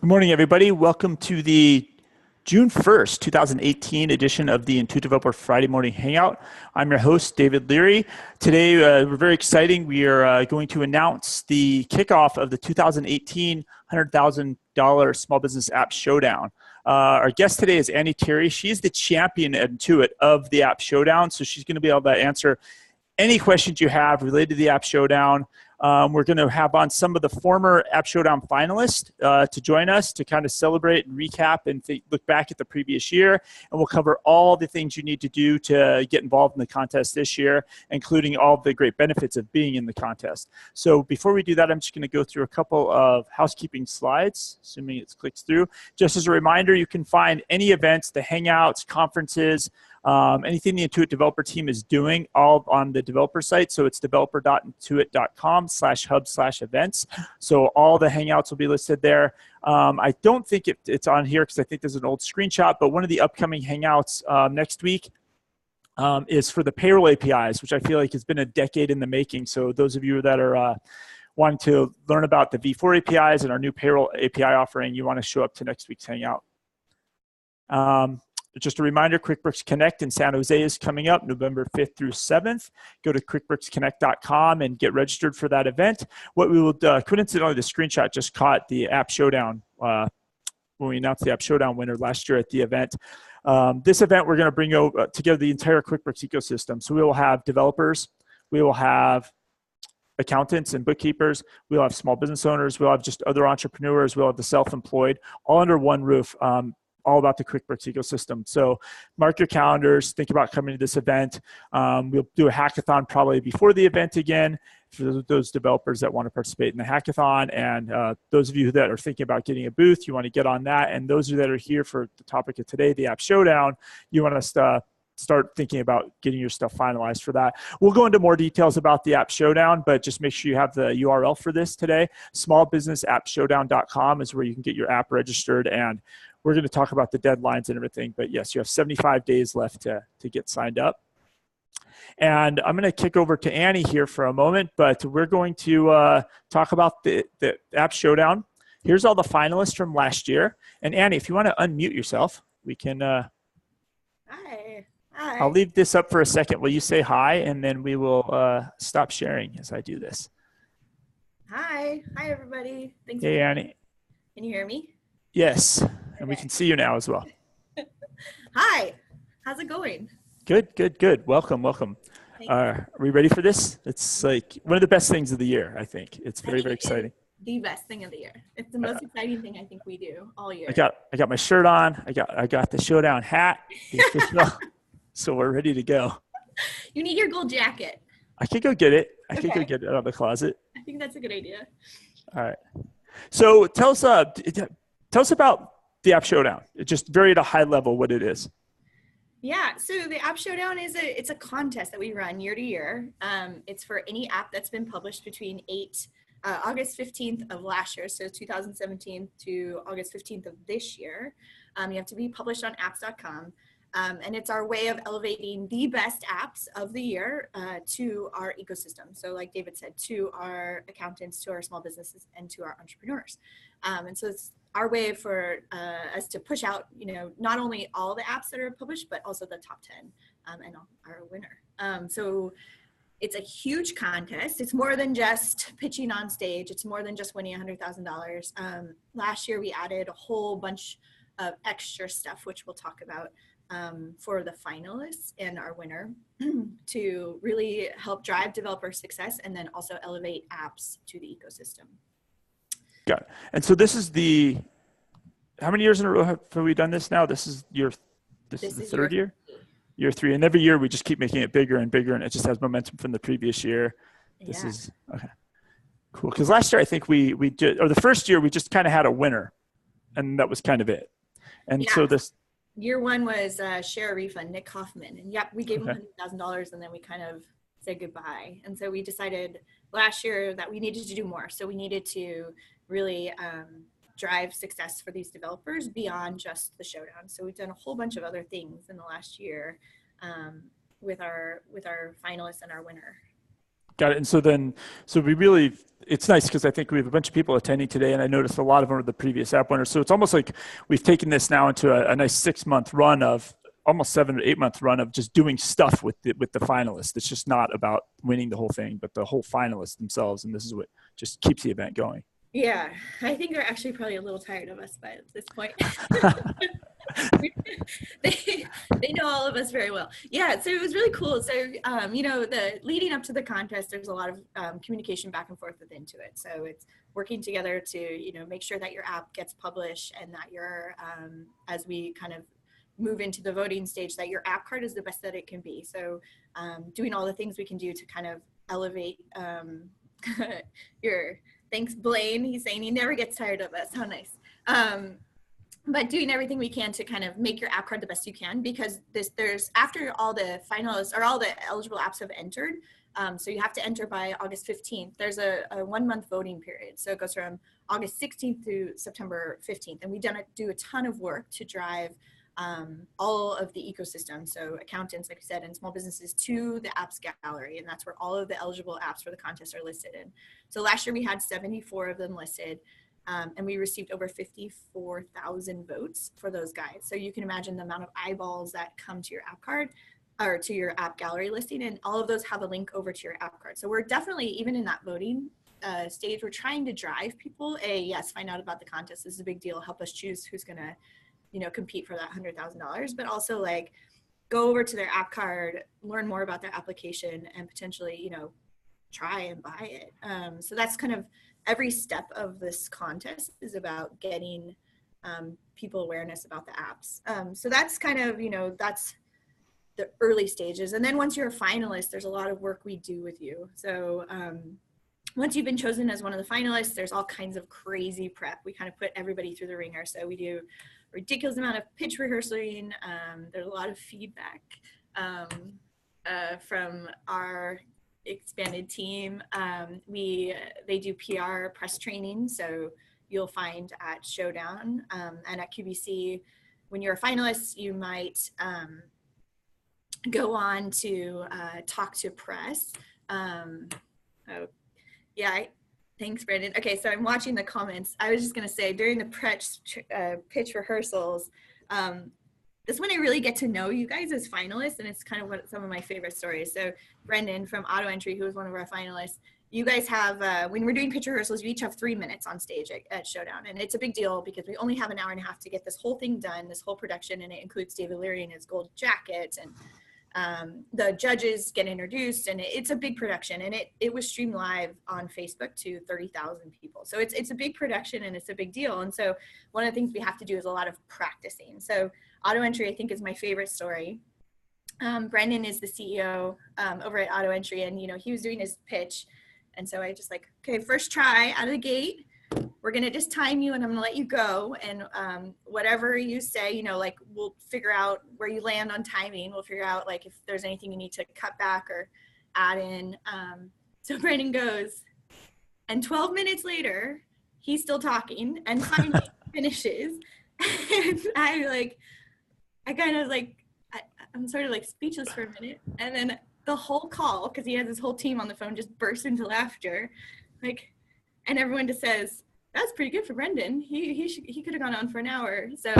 Good morning, everybody. Welcome to the June 1st, 2018 edition of the Intuit Developer Friday Morning Hangout. I'm your host, David Leary. Today, we're very exciting. We are going to announce the kickoff of the 2018 $100,000 Small Business App Showdown. Our guest today is Annie Terry. She's the champion at Intuit of the App Showdown, so she's going to be able to answer any questions you have related to the App Showdown. We're going to have on some of the former App Showdown finalists to join us to kind of celebrate and recap and look back at the previous year. And we'll cover all the things you need to do to get involved in the contest this year, including all the great benefits of being in the contest. So before we do that, I'm just going to go through a couple of housekeeping slides, assuming it clicks through. Just as a reminder, you can find any events, the Hangouts, conferences, anything the Intuit Developer team is doing, all on the developer site. So it's developer.intuit.com/hub/events. So all the Hangouts will be listed there. I don't think it's on here because I think there's an old screenshot, but one of the upcoming Hangouts next week is for the payroll APIs, which I feel like has been a decade in the making. So those of you that are wanting to learn about the V4 APIs and our new payroll API offering, you want to show up to next week's Hangout. Just a reminder, Quickbooks Connect in San Jose is coming up November 5th through 7th. Go to quickbooksconnect.com and get registered for that event. What we will do, coincidentally, the screenshot just caught the App Showdown when we announced the App Showdown winner last year at the event. This event, we're going to bring together the entire Quickbooks ecosystem. So we will have developers, we will have accountants and bookkeepers, we'll have small business owners, we'll have just other entrepreneurs, we'll have the self-employed, all under one roof. All about the Quickbooks ecosystem. So mark your calendars, think about coming to this event. We'll do a hackathon probably before the event again for those developers that want to participate in the hackathon. And those of you that are thinking about getting a booth, you want to get on that. And those of you that are here for the topic of today, the App Showdown, you want to start thinking about getting your stuff finalized for that. We'll go into more details about the App Showdown, but just make sure you have the URL for this today. Smallbusinessappshowdown.com is where you can get your app registered, and we're going to talk about the deadlines and everything. But yes, you have 75 days left to get signed up. And I'm going to kick over to Annie here for a moment, but we're going to talk about the App Showdown. Here's all the finalists from last year. And Annie, if you want to unmute yourself, we can. Hi. I'll leave this up for a second. Will you say hi, and then we will stop sharing as I do this. Hi, everybody. Thanks. Hey, Annie. Can you hear me? Yes, and we can see you now as well. Hi, how's it going? Good. Welcome. Are we ready for this? It's like one of the best things of the year, I think. It's very exciting. The best thing of the year. It's the most exciting thing I think we do all year. I got my shirt on. I got the Showdown hat. So we're ready to go. You need your gold jacket. I could go get it. I could go get it out of the closet. I think that's a good idea. All right. So tell us about the App Showdown. Just very at a high level what it is. Yeah, so the App Showdown it's a contest that we run year to year. It's for any app that's been published between August 15th of last year, so 2017 to August 15th of this year. You have to be published on apps.com. And it's our way of elevating the best apps of the year to our ecosystem. So like David said, to our accountants, to our small businesses, and to our entrepreneurs. And so it's our way for us to push out, not only all the apps that are published, but also the top 10 and our winner. So it's a huge contest. It's more than just pitching on stage. It's more than just winning $100,000. Last year, we added a whole bunch of extra stuff, which we'll talk about for the finalists and our winner to really help drive developer success and then also elevate apps to the ecosystem. Got it. And so this is how many years in a row have we done this now? This is the third year? Year 3. And every year we just keep making it bigger and bigger, and it just has momentum from the previous year. This is, okay, cool. Because last year I think the first year we just kind of had a winner, and that was kind of it. And so this. Year 1 was share refund, Nick Hoffman. And we gave him $100,000 and then we kind of said goodbye. And so we decided last year that we needed to do more. So we needed to really drive success for these developers beyond just the showdown. So we've done a whole bunch of other things in the last year with our finalists and our winner. Got it. And so we really, it's nice because I think we have a bunch of people attending today, and I noticed a lot of them are the previous app winners. So it's almost like we've taken this now into a nice 6-month run of almost 7 or 8-month run of just doing stuff with the finalists. It's just not about winning the whole thing, but the whole finalists themselves. And this is what just keeps the event going. Yeah, I think they're actually probably a little tired of us by this point. they know all of us very well. Yeah, so it was really cool. So the leading up to the contest, there's a lot of communication back and forth with Intuit. So it's working together to make sure that your app gets published, and that your as we kind of move into the voting stage, that your app card is the best that it can be. So doing all the things we can do to kind of elevate your thanks, Blaine. He's saying he never gets tired of us. How nice. But doing everything we can to kind of make your app card the best you can, because there's after all the finalists or all the eligible apps have entered, so you have to enter by August 15th. There's a 1-month voting period. So it goes from August 16th through September 15th. And we do a ton of work to drive all of the ecosystem. So accountants, like I said, and small businesses to the apps gallery. And that's where all of the eligible apps for the contest are listed in. So last year we had 74 of them listed. And we received over 54,000 votes for those guys. So you can imagine the amount of eyeballs that come to your app card or to your app gallery listing, and all of those have a link over to your app card. So we're definitely, even in that voting stage, we're trying to drive people, yes, find out about the contest. This is a big deal. Help us choose who's going to, compete for that $100,000, but also like go over to their app card, learn more about their application, and potentially, try and buy it. So that's kind of every step of this contest is about getting people awareness about the apps. So that's kind of, that's the early stages. And then once you're a finalist, there's a lot of work we do with you. So once you've been chosen as one of the finalists, there's all kinds of crazy prep. We kind of put everybody through the ringer. So we do a ridiculous amount of pitch rehearsing. There's a lot of feedback from our expanded team. They do PR press training, so you'll find at Showdown and at QBC, when you're a finalist, you might go on to talk to press. Thanks, Brandon. Okay, so I'm watching the comments. I was just gonna say, during the pitch rehearsals, this is when I really get to know you guys as finalists, and it's kind of what some of my favorite stories. So Brendan from Auto Entry, who was one of our finalists, you guys have, when we're doing pitch rehearsals, you each have 3 minutes on stage at Showdown. And it's a big deal because we only have an hour and a half to get this whole thing done, this whole production, and it includes David Leary in his gold jacket, and the judges get introduced, and it's a big production, and it was streamed live on Facebook to 30,000 people. So it's a big production, and it's a big deal. And so one of the things we have to do is a lot of practicing. So Auto Entry, I think, is my favorite story. Brendan is the CEO over at Auto Entry, and he was doing his pitch, and so I just like, okay, first try out of the gate, we're gonna just time you, and I'm gonna let you go, and whatever you say, like, we'll figure out where you land on timing. We'll figure out like if there's anything you need to cut back or add in. So Brandon goes, and 12 minutes later, he's still talking, and finally finishes, and I'm sort of like speechless for a minute, and then the whole call, because he has his whole team on the phone, just bursts into laughter, and everyone just says, "That's pretty good for Brendan. He could have gone on for an hour." So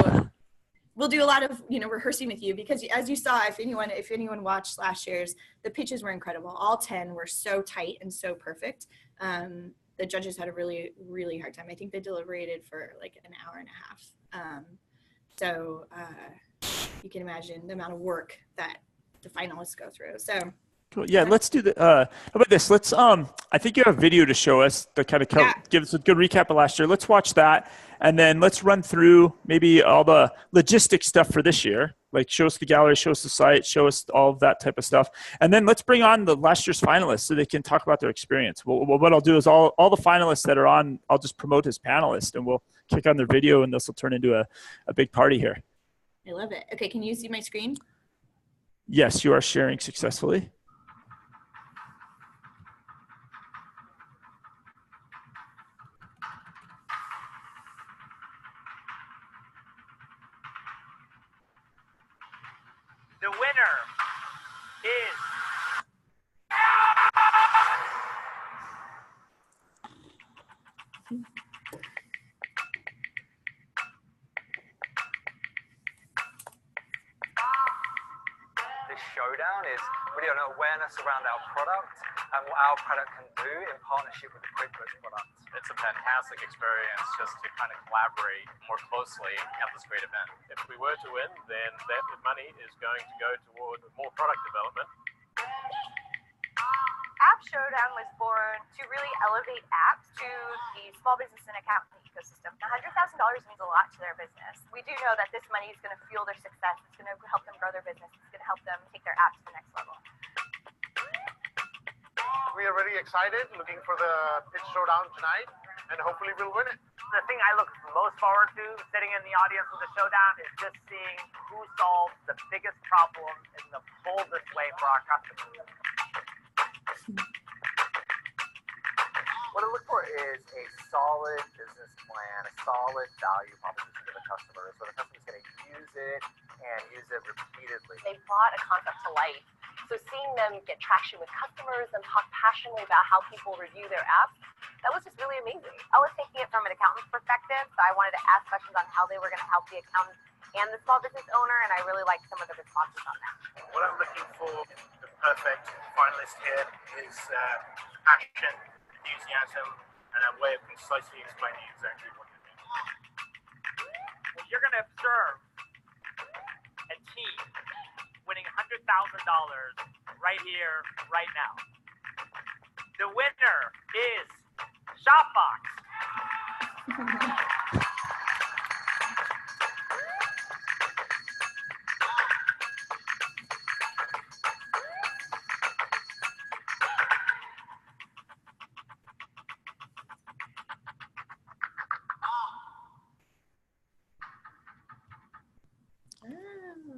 we'll do a lot of rehearsing with you, because as you saw, if anyone watched last year's, the pitches were incredible. All 10 were so tight and so perfect. The judges had a really, really hard time. I think they deliberated for like an hour and a half. So you can imagine the amount of work that the finalists go through. So cool. Yeah, let's do the how about this? Let's I think you have a video to show us that kind of give us a good recap of last year. Let's watch that, and then let's run through maybe all the logistic stuff for this year. Like, show us the gallery, show us the site, show us all of that type of stuff. And then let's bring on the last year's finalists so they can talk about their experience. Well, what I'll do is all the finalists that are on, I'll just promote as panelists, and we'll click on their video, and this will turn into a big party here. I love it. Okay, can you see my screen? Yes, you are sharing successfully. The winner is Showdown is really an awareness around our product and what our product can do in partnership with the Quickbooks product. It's a fantastic experience just to kind of collaborate more closely at this great event. If we were to win, then that money is going to go toward more product development. App Showdown was born to really elevate apps to the small business and accounting ecosystem. $100,000 means a lot to their business. We do know that this money is going to fuel their success. It's going to help them grow their business. It's going to help them take their apps to the next level. We are very excited, looking for the pitch showdown tonight, and hopefully we'll win it. The thing I look most forward to sitting in the audience with the showdown is just seeing who solves the biggest problem in the boldest way for our customers. What I look for is a solid business plan, a solid value proposition to the customer, so the customer's going to use it and use it repeatedly. They brought a concept to life. So seeing them get traction with customers and talk passionately about how people review their apps, that was just really amazing. I was taking it from an accountant's perspective, so I wanted to ask questions on how they were going to help the accountant and the small business owner, and I really liked some of the responses on that. What I'm looking for in the perfect finalist here is passion, enthusiasm, and a way of concisely explaining exactly what you're doing. Well, you're going to observe a team winning $100,000 right here, right now. The winner is Shopbox.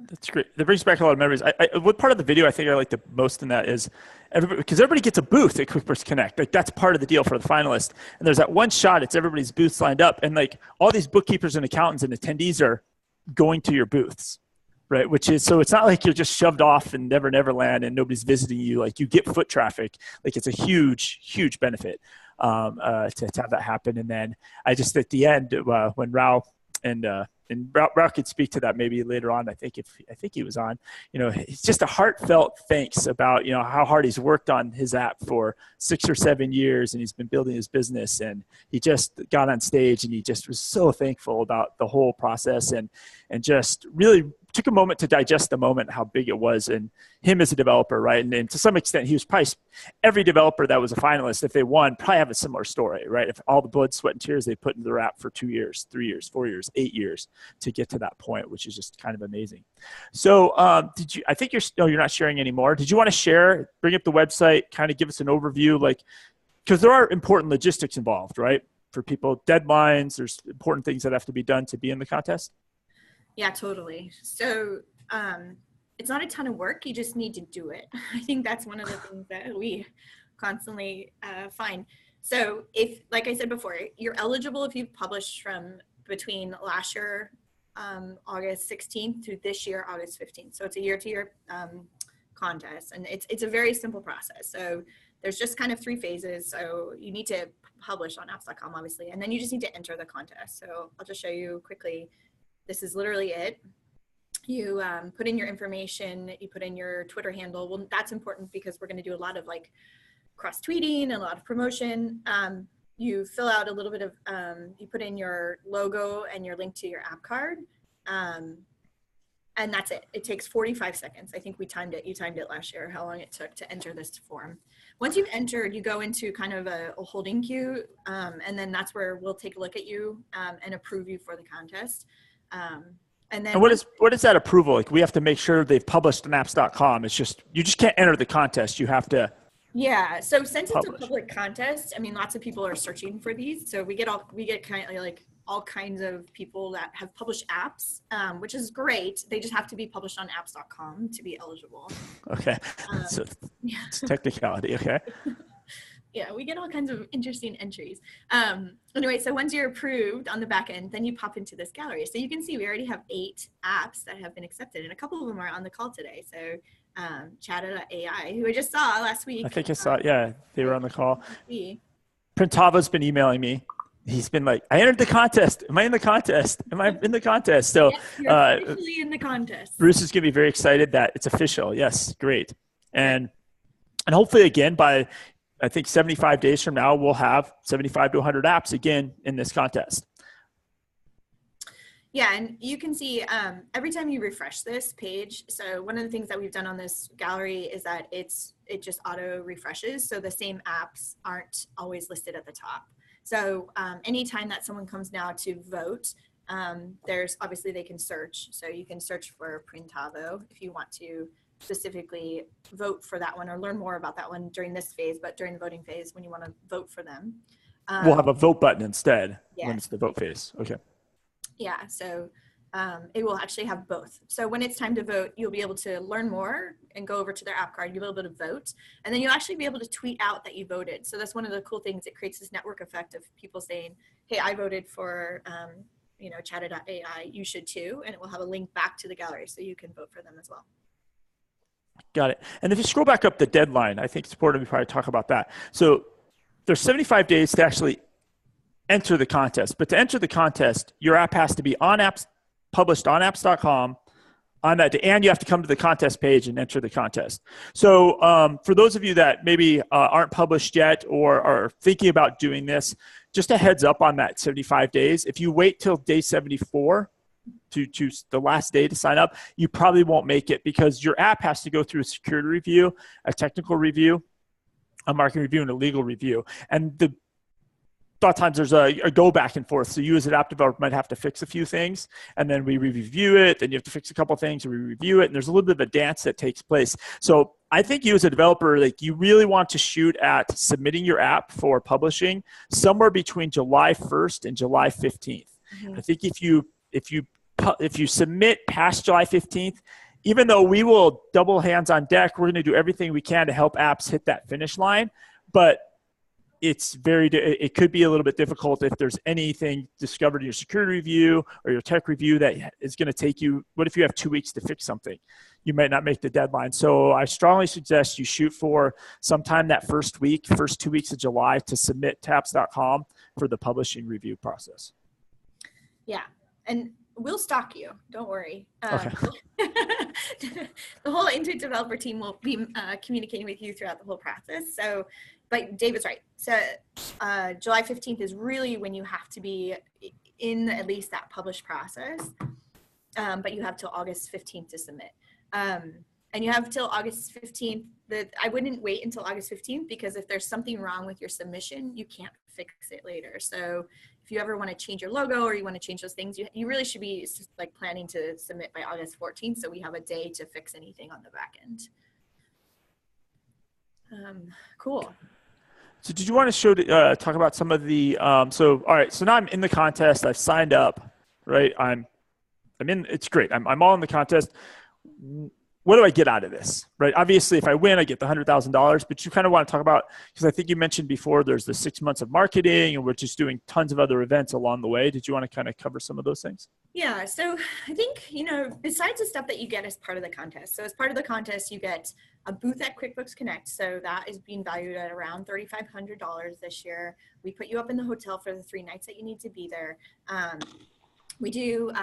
That's great. That brings back a lot of memories. What part of the video I think I like the most in that is because everybody gets a booth at Quickbooks Connect. Like that's part of the deal for the finalists. And there's that one shot, it's everybody's booths lined up. And like all these bookkeepers and accountants and attendees are going to your booths, right? Which is, so it's not like you're just shoved off in Never land and nobody's visiting you. Like you get foot traffic. Like it's a huge, huge benefit to have that happen. And then I just, at the end, when Rao and Rao could speak to that maybe later on. I think he was on, it's just a heartfelt thanks about, how hard he's worked on his app for 6 or 7 years and he's been building his business, and he just got on stage and he just was so thankful about the whole process and just really took a moment to digest the moment, how big it was, and him as a developer, right? And to some extent, he was probably, every developer that was a finalist, if they won, probably have a similar story, right? If all the blood, sweat, and tears they put into their app for 2 years, 3 years, 4 years, 8 years to get to that point, which is just kind of amazing. So I think you're not sharing anymore. Did you want to share, bring up the website, kind of give us an overview, because there are important logistics involved, right? For people, deadlines, there's important things that have to be done to be in the contest. Yeah, totally. So it's not a ton of work. You just need to do it. I think that's one of the things that we constantly find. So if, like I said before, you're eligible if you've published from between last year, August 16th to this year, August 15th. So it's a year-to-year contest, and it's a very simple process. So there's just kind of 3 phases. So you need to publish on apps.com, obviously, and then you just need to enter the contest. So I'll just show you quickly. This is literally it. You put in your information, you put in your Twitter handle. Well, that's important because we're going to do a lot of cross tweeting and a lot of promotion. You fill out a little bit of, you put in your logo and your link to your app card. And that's it. It takes 45 seconds. I think we timed it. You timed it last year, how long it took to enter this form. Once you've entered, you go into kind of a holding queue. And then that's where we'll take a look at you and approve you for the contest. And what is that approval? Like we have to make sure they've published on apps.com. It's just, you just can't enter the contest. You have to. Yeah. So since it's a public contest, I mean, lots of people are searching for these. So we get kind of all kinds of people that have published apps, which is great. They just have to be published on apps.com to be eligible. Okay. So yeah. It's technicality. Okay. Yeah, we get all kinds of interesting entries. Anyway, so once you're approved on the back end, then you pop into this gallery. So you can see we already have 8 apps that have been accepted, and a couple of them are on the call today. So Chatter.ai, who I just saw last week. I think I saw it. Yeah, they were on the call. We Printava's been emailing me. He's been like, I entered the contest. Am I in the contest? Am I in the contest? So Yes, you're officially in the contest. Bruce is going to be very excited that it's official. Yes, great. And hopefully again, by I think 75 days from now, we'll have 75 to 100 apps again in this contest. Yeah, and you can see every time you refresh this page. So one of the things that we've done on this gallery is that it just auto refreshes. So the same apps aren't always listed at the top. So anytime that someone comes now to vote, there's obviously they can search. So you can search for Printavo if you want to specifically vote for that one or learn more about that one during this phase, but during the voting phase when you want to vote for them. We'll have a vote button instead when it's the vote phase. Okay. Yeah, so it will actually have both. So when it's time to vote, you'll be able to learn more and go over to their app card. You'll be able to vote, and then you'll actually be able to tweet out that you voted. So that's one of the cool things. It creates this network effect of people saying, hey, I voted for, chatter.ai, you should too, and it will have a link back to the gallery so you can vote for them as well. Got it. And if you scroll back up the deadline, I think it's important we probably talk about that. So there's 75 days to actually enter the contest. But to enter the contest, your app has to be on apps, published on apps.com on that day, and you have to come to the contest page and enter the contest. So for those of you that maybe aren't published yet or are thinking about doing this, just a heads up on that 75 days. If you wait till day 74 to choose the last day to sign up, you probably won't make it because your app has to go through a security review, a technical review, a marketing review, and a legal review. And a lot of times there's a go back and forth. So you as an app developer might have to fix a few things, and then we review it, then you have to fix a couple things, and we review it, and there's a little bit of a dance that takes place. So I think you as a developer, like you really want to shoot at submitting your app for publishing somewhere between July 1st and July 15th. Mm-hmm. I think if you submit past July 15th, even though we will double hands on deck, we're going to do everything we can to help apps hit that finish line. But it could be a little bit difficult if there's anything discovered in your security review or your tech review that is going to take you. What if you have 2 weeks to fix something? You might not make the deadline. So I strongly suggest you shoot for sometime that first 2 weeks of July to submit to apps.com for the publishing review process. Yeah. And we'll stalk you. Don't worry. Okay. The whole Intuit Developer team will be communicating with you throughout the whole process. So, but David's right. So July 15th is really when you have to be in at least that published process. But you have till August 15th to submit. And you have till August 15th. I wouldn't wait until August 15th because if there's something wrong with your submission, you can't fix it later. So if you ever want to change your logo or you want to change those things, you really should be like planning to submit by August 14th. So we have a day to fix anything on the back end. Cool. So did you want to talk about some of the, all right, so now I'm in the contest. I've signed up, right? I'm in, it's great. I'm all in the contest. What do I get out of this, right? Obviously, if I win, I get the $100,000, but you kind of want to talk about, because I think you mentioned before, there's the 6 months of marketing and we're just doing tons of other events along the way. Did you want to kind of cover some of those things? Yeah, so I think, besides the stuff that you get as part of the contest, so as part of the contest, you get a booth at Quickbooks Connect. So that is being valued at around $3,500 this year. We put you up in the hotel for the 3 nights that you need to be there. We do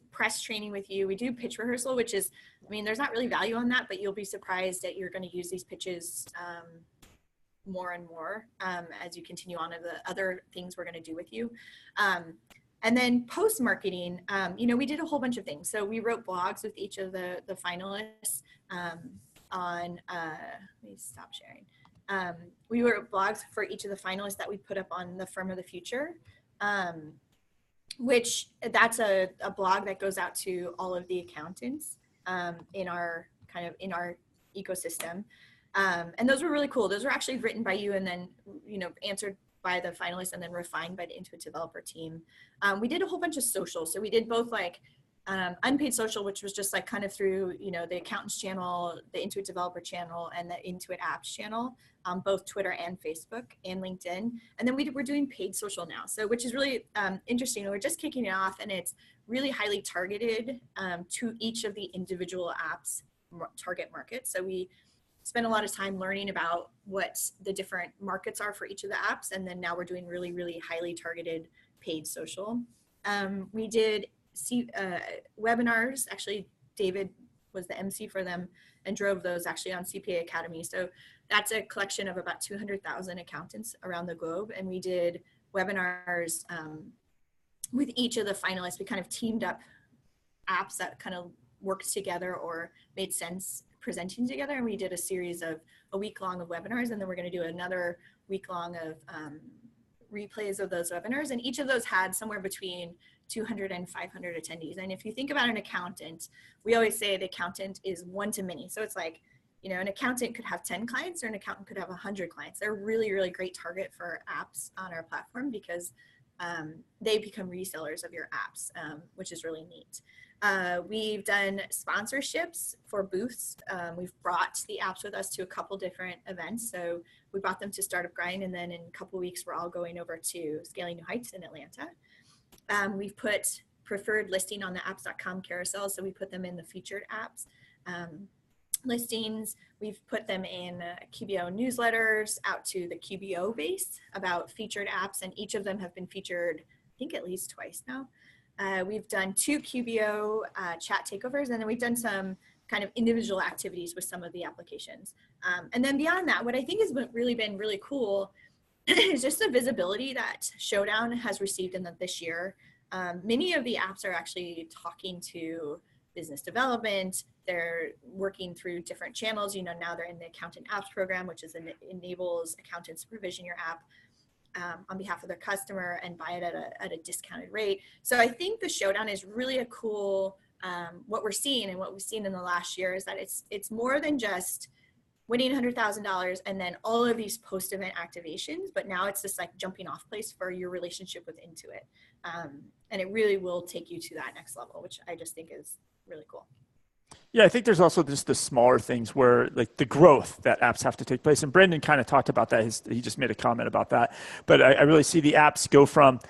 press training with you. We do pitch rehearsal, which is, there's not really value on that, but you'll be surprised that you're going to use these pitches more and more as you continue on to the other things we're going to do with you. And then post-marketing, we did a whole bunch of things. So we wrote blogs with each of the finalists let me stop sharing. We wrote blogs for each of the finalists that we put up on the Firm of the Future. Which that's a blog that goes out to all of the accountants in our ecosystem. And those were really cool. Those were actually written by you and then, answered by the finalists and then refined by the Intuit Developer team. We did a whole bunch of social. So we did both unpaid social, which was just kind of through, the accountants channel, the Intuit Developer channel, and the Intuit Apps channel, both Twitter and Facebook and LinkedIn. And then we're doing paid social now. So, which is really interesting. We're just kicking it off and it's really highly targeted to each of the individual apps target market. So we spent a lot of time learning about what the different markets are for each of the apps. And then now we're doing really, really highly targeted paid social. We did webinars. Actually, David was the MC for them and drove those actually on CPA Academy. So that's a collection of about 200,000 accountants around the globe. And we did webinars with each of the finalists. We kind of teamed up apps that kind of worked together or made sense presenting together. And we did a series of a week long of webinars. And then we're going to do another week long of replays of those webinars. And each of those had somewhere between 200 and 500 attendees. And if you think about an accountant, we always say the accountant is one to many. So it's like, you know, an accountant could have 10 clients or an accountant could have 100 clients. They're a really, really great target for apps on our platform because they become resellers of your apps, which is really neat. We've done sponsorships for booths. We've brought the apps with us to a couple different events. So we brought them to Startup Grind, and then in a couple weeks, we're all going over to Scaling New Heights in Atlanta. We've put preferred listing on the apps.com carousel. So we put them in the featured apps listings. We've put them in QBO newsletters out to the QBO base about featured apps, and each of them have been featured, I think, at least twice now. We've done 2 QBO chat takeovers, and then we've done some kind of individual activities with some of the applications. And then beyond that, what I think has really been really cool is just the visibility that Showdown has received in this year. Many of the apps are actually talking to business development. They're working through different channels. You know, now they're in the Accountant Apps program, which enables accountants to provision your app on behalf of their customer and buy it at a discounted rate. So I think the Showdown is really a cool, what we're seeing and what we've seen in the last year is that it's more than just winning $100,000 and then all of these post-event activations, but now it's this like jumping off place for your relationship with Intuit. And it really will take you to that next level, which I just think is really cool. Yeah, I think there's also just the smaller things where like the growth that apps have to take place. And Brendan kind of talked about that. He just made a comment about that. But I really see the apps go from,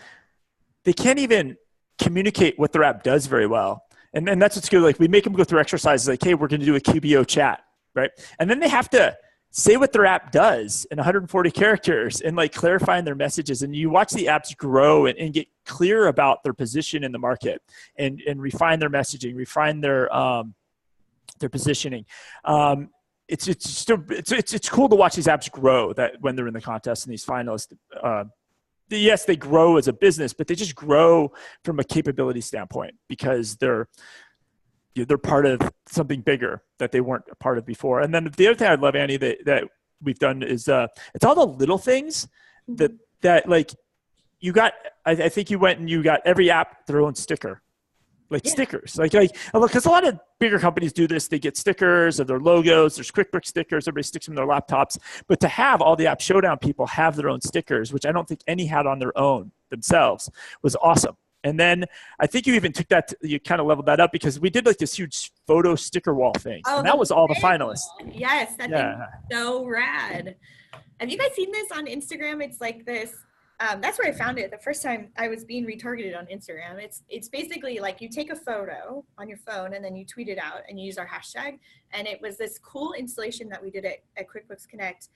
they can't even communicate what their app does very well. And that's what's good. Like we make them go through exercises like, hey, we're going to do a QBO chat, right? And then they have to say what their app does in 140 characters and like clarifying their messages. And you watch the apps grow and get clear about their position in the market and refine their messaging, refine their positioning. It's cool to watch these apps grow that when they're in the contest and these finalists. Yes, they grow as a business, but they just grow from a capability standpoint because they're part of something bigger that they weren't a part of before. And then the other thing I love, Annie, that we've done is it's all the little things that like you got. I think you went and you got every app their own sticker. Like stickers, like because a lot of bigger companies do this. They get stickers of their logos. There's QuickBooks stickers. Everybody sticks them in their laptops. But to have all the App Showdown people have their own stickers, which I don't think any had on their own themselves, was awesome. And then I think you even took that, you kind of leveled that up because we did like this huge photo sticker wall thing. And that was all the finalists. Yes, that thing's so rad. Have you guys seen this on Instagram? It's like this. That's where I found it the first time I was being retargeted on Instagram. It's basically like you take a photo on your phone and then you tweet it out and you use our hashtag. And it was this cool installation that we did at Quickbooks Connect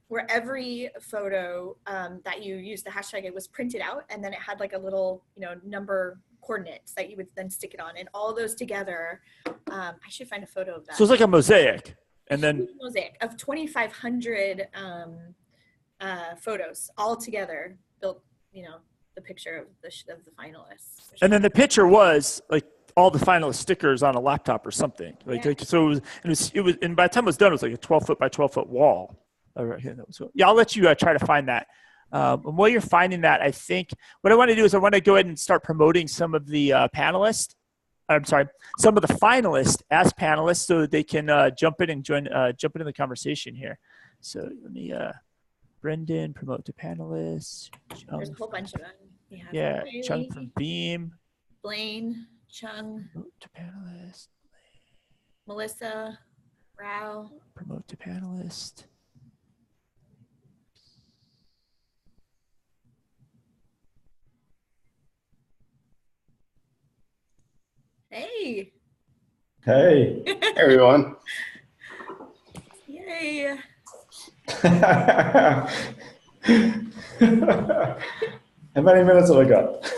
where every photo that you used the hashtag, it was printed out and then it had like a little, number coordinates that you would then stick it on. And all those together, I should find a photo of that. So it's like a mosaic. And then mosaic of 2,500 photos all together built, the picture of the finalists. And then the picture was like all the finalist stickers on a laptop or something. So it was, and by the time it was done, it was like a 12-foot by 12-foot wall. All right, I'll let you try to find that. And while you're finding that, I think what I want to do is I want to go ahead and start promoting some of the some of the finalists as panelists so that they can jump in and jump into the conversation here. So let me, Brendan, promote to panelists. There's a whole bunch of them. Yeah, Chung from Beam. Blaine, Chung. Promote to panelist. Melissa, Rao. Promote to panelist. Hey. Hey, everyone. Yay. How many minutes have I got?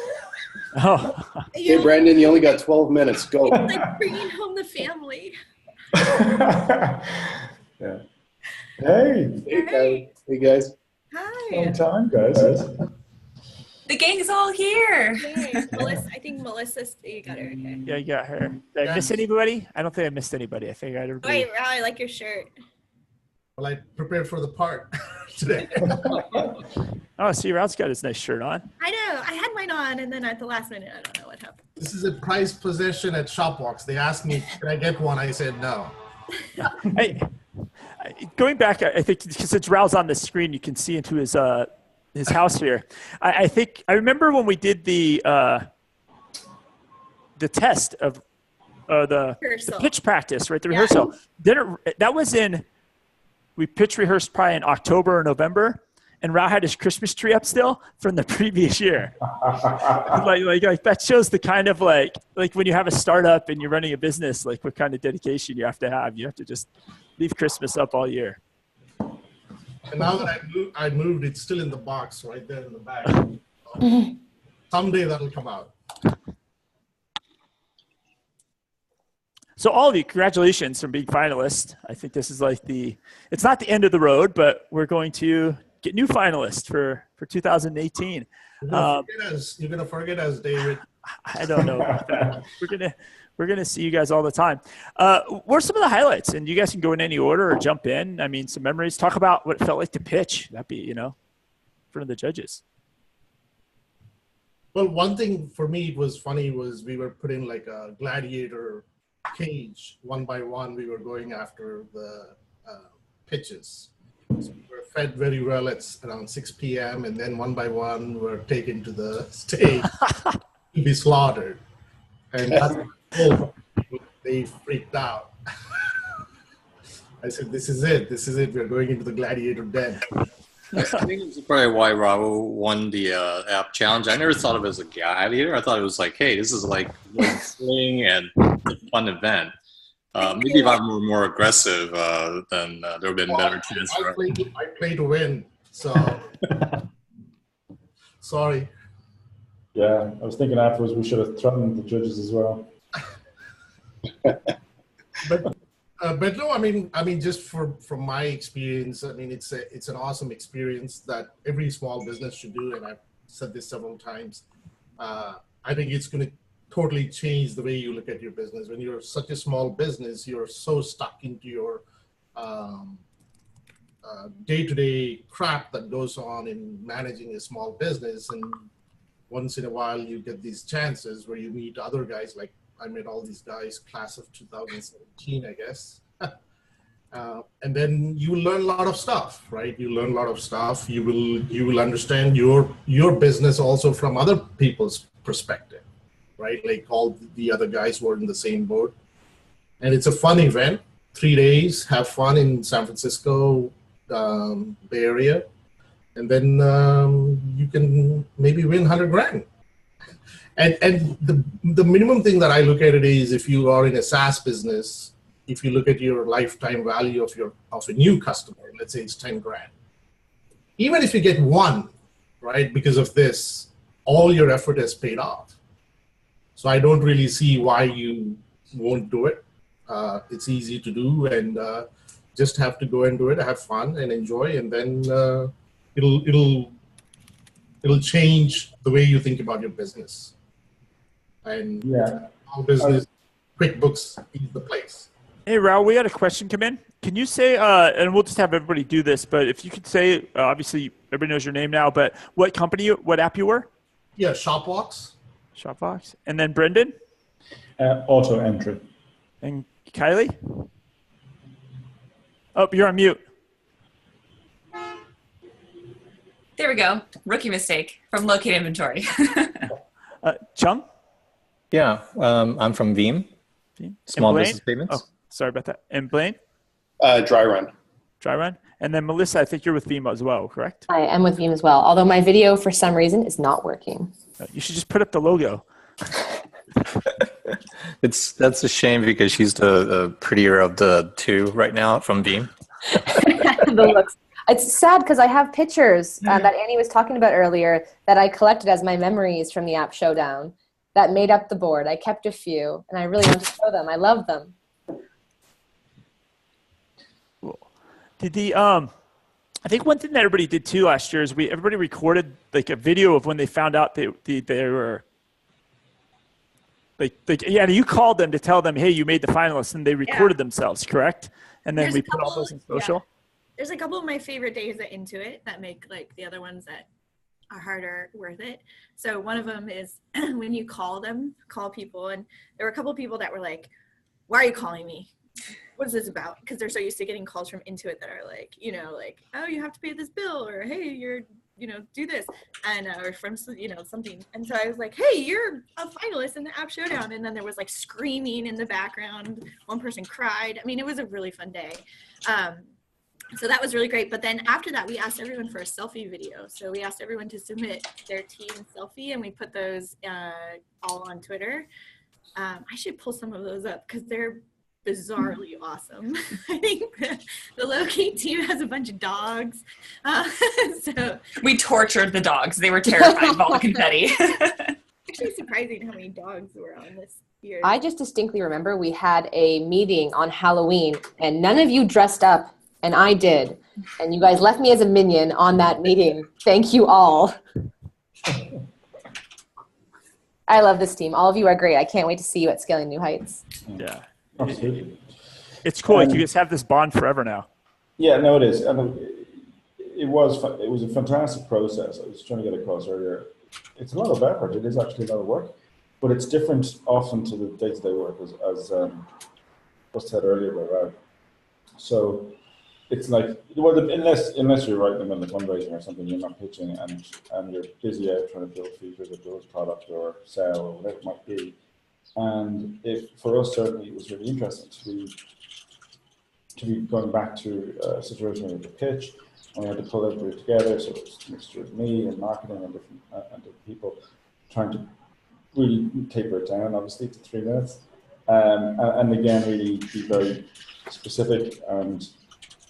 Oh, Okay, Brandon, you only got 12 minutes. Go. It's like bringing home the family. Yeah. Hey, Hey, guys. Hi. long time, guys. The gang's all here. Yay. Melissa, I think Melissa, you got her, okay. yeah, you got her. Did I miss anybody? I don't think I missed anybody. I think I got everybody. Wait, Ral, I like your shirt. Well, I prepared for the part today. Oh, see, Ralph's got his nice shirt on. I know. I had mine on, and then at the last minute, I don't know what happened. This is a prized possession at Shopbox. They asked me, can I get one? I said no. Hey, going back, I think since Ralph's on the screen, you can see into his house here. I think I remember when we did the test of the pitch practice, right? The rehearsal. Then that was we pitch rehearsed probably in October or November, and Ralph had his Christmas tree up still from the previous year. like that shows the kind of like when you have a startup and you're running a business, like what kind of dedication you have to have. You have to just leave Christmas up all year. And now that I moved, it's still in the box right there in the back. Someday that'll come out. So all of you, congratulations from being finalists. I think this is like it's not the end of the road, but we're going to get new finalists for 2018. You're gonna forget us, David. I don't know about that. We're gonna see you guys all the time. What are some of the highlights? And you guys can go in any order or jump in. I mean, some memories. Talk about what it felt like to pitch. That'd be, in front of the judges. Well, one thing for me was funny was we were put in like a gladiator cage. One by one, we were going after the pitches. So we were fed very well at around 6 p.m. and then one by one were taken to the stage to be slaughtered. And that's they freaked out. I said, this is it. We're going into the gladiator den. I think it's probably why Raul won the app challenge. I never thought of it as a gladiator. I thought it was like, hey, this is like swing and a fun event. Maybe if I'm more aggressive, then there would have been better chance. I play to win, so sorry. Yeah, I was thinking afterwards we should have threatened the judges as well. But no, I mean, just from my experience, I mean, it's an awesome experience that every small business should do, and I've said this several times. I think it's going to totally change the way you look at your business. When you're such a small business, you're so stuck into your day-to-day crap that goes on in managing a small business, and once in a while you get these chances where you meet other guys. Like I met all these guys, class of 2017, I guess. And then you learn a lot of stuff, right? You learn a lot of stuff. You will understand your business also from other people's perspective, right? Like all the other guys were in the same boat. And it's a fun event. 3 days, have fun in San Francisco, Bay Area. And then you can maybe win 100 grand. And the minimum thing that I look at it is, if you are in a SaaS business, if you look at your lifetime value of a new customer, let's say it's 10 grand. Even if you get one, right, because of this, all your effort has paid off. So I don't really see why you won't do it. It's easy to do, and just have to go and do it, have fun and enjoy, and then it'll change the way you think about your business. And our business, QuickBooks is the place. Hey, Raul, we had a question come in. Can you say, and we'll just have everybody do this, but if you could say, obviously everybody knows your name now, but what company, what app you were? Yeah, Shopbox. Shopbox. And then Brendan? Auto entry. And Kylie? Oh, you're on mute. There we go. Rookie mistake from Locate Inventory. Chung? Yeah, I'm from Veeam. Small Business Payments. Oh, sorry about that. And Blaine? Dry Run. Dry Run. And then Melissa, I think you're with Veeam as well, correct? I am with Veeam as well, although my video for some reason is not working. You should just put up the logo. That's a shame because she's the prettier of the two right now from Veeam. The looks. It's sad because I have pictures that Annie was talking about earlier that I collected as my memories from the App Showdown that made up the board. I kept a few, and I really want to show them. I love them. Cool. Did the I think one thing that everybody did too last year is everybody recorded like a video of when they found out they were like yeah, you called them to tell them, hey, you made the finalists, and they recorded themselves, correct? And then we put all those in social. Yeah. There's a couple of my favorite days at Intuit that make like the other ones that are harder worth it. So one of them is when you call people, and there were a couple of people that were like, why are you calling me? What is this about? Because they're so used to getting calls from Intuit that are like, like, oh, you have to pay this bill, or hey, you're, do this, and or from, something. And so I was like, hey, you're a finalist in the App Showdown. And then there was like screaming in the background. One person cried. I mean, it was a really fun day. So that was really great. But then after that, we asked everyone for a selfie video. So we asked everyone to submit their team selfie, and we put those all on Twitter. I should pull some of those up because they're bizarrely awesome. I think the low-key team has a bunch of dogs. So we tortured the dogs. They were terrified of all the confetti. Actually surprising how many dogs were on this year. I just distinctly remember we had a meeting on Halloween, and none of you dressed up, and I did. And you guys left me as a minion on that meeting. Thank you all. I love this team. All of you are great. I can't wait to see you at Scaling New Heights. Yeah. Absolutely. It's cool. Like you guys have this bond forever now. Yeah, no, it is. And it was a fantastic process. I was trying to get across earlier. It's a lot of effort. It is actually a lot of work, but it's different often to the day-to-day work, as was said earlier by Rob. So it's like, well, unless you're right in the middle of fundraising or something, you're not pitching, and you're busy out trying to build features or build product or sell or whatever it might be. And for us, certainly, it was really interesting to be going back to a situation where we had to pitch, and we had to pull everybody together. So it was a mixture of me and marketing and different people trying to really taper it down, obviously, to 3 minutes. And again, really be very specific and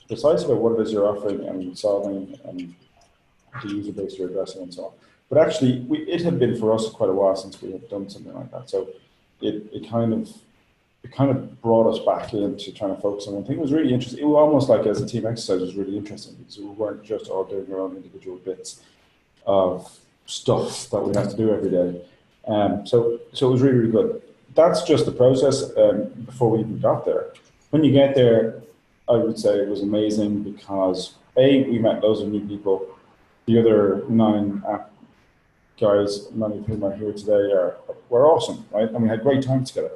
precise about what it is you're offering and solving and the user base you're addressing and so on. But actually, it had been for us quite a while since we had done something like that. So it kind of brought us back into trying to focus on one thing. It was really interesting. It was almost like, as a team exercise, it was really interesting because we weren't just all doing our own individual bits of stuff that we have to do every day. So it was really, really good. That's just the process before we even got there. When you get there, I would say it was amazing because we met loads of new people. The other 9 app guys, many of whom are here today, were awesome, right? And we had great time together.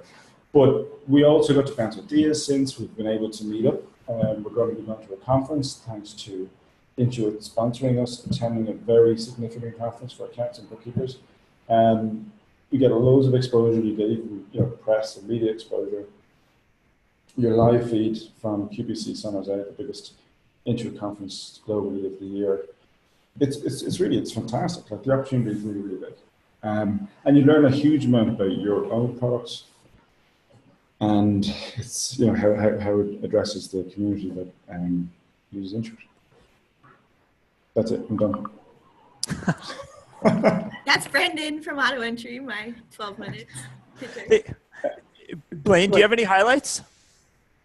But we also got to bounce ideas since we've been able to meet up. We're going to be going to a conference thanks to Intuit sponsoring us, attending a very significant conference for accountants and bookkeepers. We get loads of exposure. You get even press and media exposure. Your live feed from QBC San Jose, the biggest Intuit conference globally of the year. It's fantastic. Like, the opportunity is really, really big. And you learn a huge amount about your own products, and it's how it addresses the community that uses Intuit. That's it. I'm done. That's Brendan from Auto Entry, my 12 minutes. Hey, Blaine, do you have any highlights?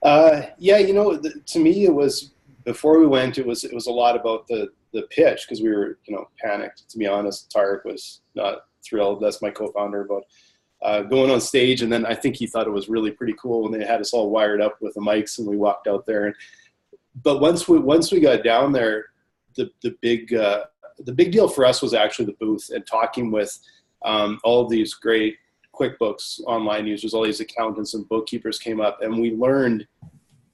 Yeah, to me, it was, before we went, it was a lot about the pitch, because we were, panicked. To be honest, Tarek was not thrilled. That's my co-founder, about going on stage. And then I think he thought it was really pretty cool when they had us all wired up with the mics and we walked out there. But once we got down there, the big deal for us was actually the booth and talking with all of these great QuickBooks online users. All these accountants and bookkeepers came up, and we learned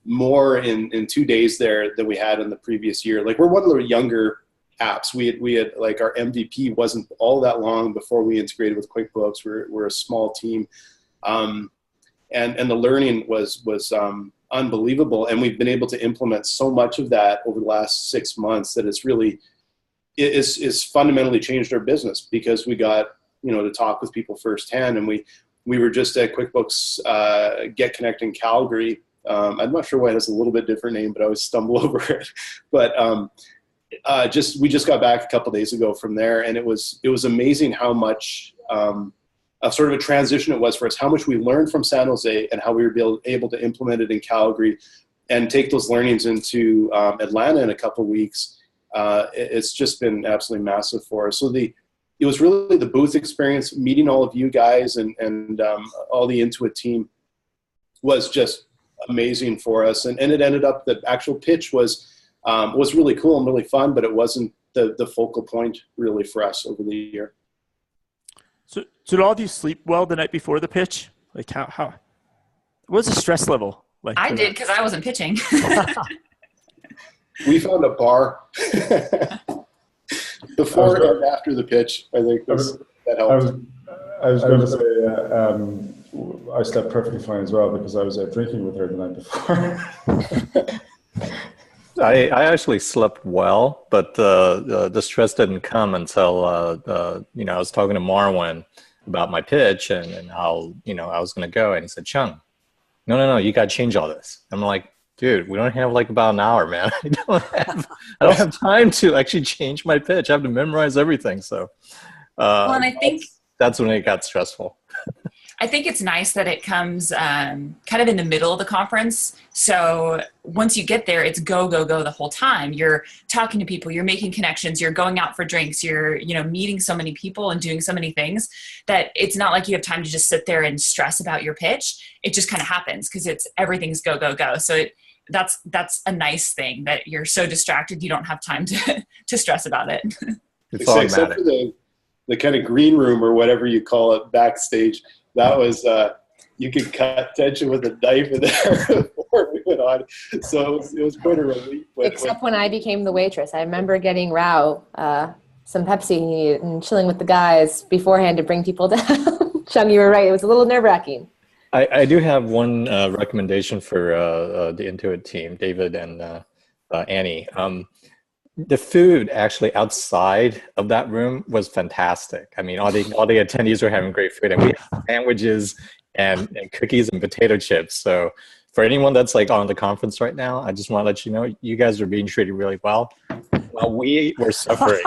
more in 2 days there than we had in the previous year. Like, we're one of the younger apps. We had like, our MVP wasn't all that long before we integrated with QuickBooks. We're a small team, and the learning was unbelievable. And we've been able to implement so much of that over the last 6 months that it's fundamentally changed our business, because we got to talk with people firsthand. And we were just at QuickBooks Get Connect in Calgary I'm not sure why it has a little bit different name, but I always stumble over it. But we just got back a couple days ago from there, and it was amazing how much sort of a transition it was for us, how much we learned from San Jose and how we were able to implement it in Calgary and take those learnings into Atlanta in a couple of weeks. It's just been absolutely massive for us. So it was really the booth experience, meeting all of you guys and all the Intuit team was just amazing for us. And it ended up, the actual pitch was really cool and really fun, but it wasn't the focal point really for us over the year. So did all of you sleep well the night before the pitch? Like how what was the stress level like? I did, because I wasn't pitching. We found a bar before and after the pitch. I think that helped. I was going to say I slept perfectly fine as well because I was out drinking with her the night before. I actually slept well, but the stress didn't come until I was talking to Marwan about my pitch and how I was going to go, and he said, "Chung, no, you got to change all this." I'm like, "Dude, we don't have like about an hour, man. I don't have time to actually change my pitch. I have to memorize everything." So, and I think that's when it got stressful. I think it's nice that it comes kind of in the middle of the conference. So once you get there, it's go, go, go the whole time. You're talking to people, you're making connections, you're going out for drinks, you're meeting so many people and doing so many things that it's not like you have time to just sit there and stress about your pitch. It just kind of happens because everything's go, go, go. So that's a nice thing that you're so distracted you don't have time to stress about it. Except for the kind of green room or whatever you call it backstage. That was, you could cut tension with a knife in there before we went on. So it was quite a relief. Except when I became the waitress. I remember getting Rao some Pepsi and chilling with the guys beforehand to bring people down. Chung, you were right. It was a little nerve-wracking. I do have one recommendation for the Intuit team, David and Annie. The food actually outside of that room was fantastic. I mean, all the attendees were having great food, and we had sandwiches and cookies and potato chips. So for anyone that's like on the conference right now, I just want to let you know, you guys are being treated really well while we were suffering.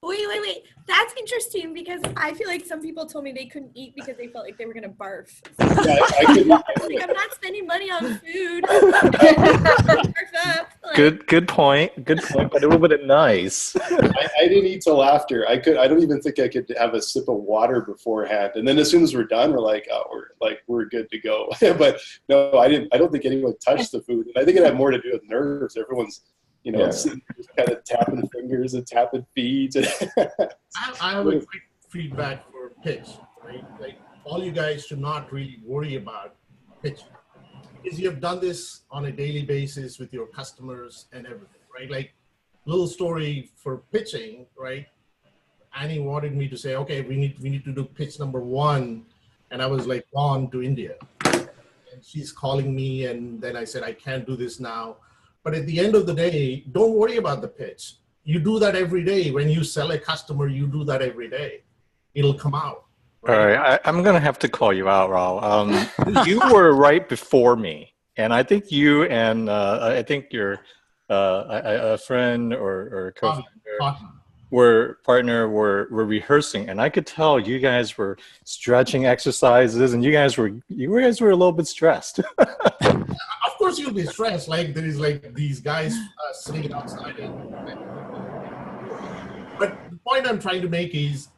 Wait. That's interesting because I feel like some people told me they couldn't eat because they felt like they were going to barf. I'm not spending money on food. Good point, but a little bit nice. I didn't eat till after. I don't even think I could have a sip of water beforehand. And then as soon as we're done, we're like, oh, we're good to go. But no, I don't think anyone touched the food. And I think it had more to do with nerves. Everyone's just kind of tapping fingers and tapping feet. I have a quick feedback for pitch, right? Like all you guys should not really worry about pitch because you have done this on a daily basis with your customers and everything, right? Like little story for pitching, right? Annie wanted me to say, okay, we need to do pitch number 1. And I was like, gone to India. And she's calling me. And then I said, I can't do this now. But at the end of the day, don't worry about the pitch. You do that every day. When you sell a customer, you do that every day. It'll come out. Right? All right, I'm going to have to call you out, Raul. You were right before me. And I think you and I think your a friend or co-founder were rehearsing. And I could tell you guys were stretching exercises and you guys were a little bit stressed. Of course you'll be stressed. Like there is like these guys sitting outside. But the point I'm trying to make is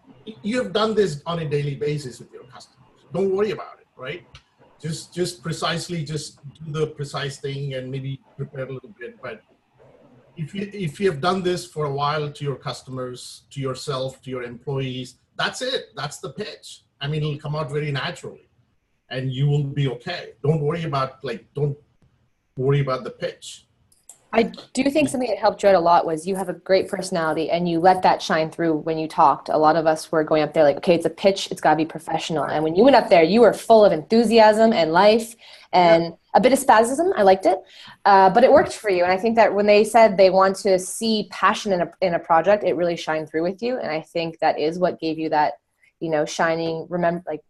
you have done this on a daily basis with your customers. Don't worry about it, right? Just precisely just do the precise thing and maybe prepare a little bit. But if you have done this for a while to your customers, to yourself, to your employees, that's it. That's the pitch. I mean, it'll come out very naturally and you will be okay. Don't worry about the pitch. I do think something that helped Jared a lot was you have a great personality and you let that shine through when you talked. A lot of us were going up there like, okay, it's a pitch, it's got to be professional. And when you went up there, you were full of enthusiasm and life and a bit of spasm. I liked it, but it worked for you. And I think that when they said they want to see passion in a project, it really shined through with you. And I think that is what gave you that, you know, shining,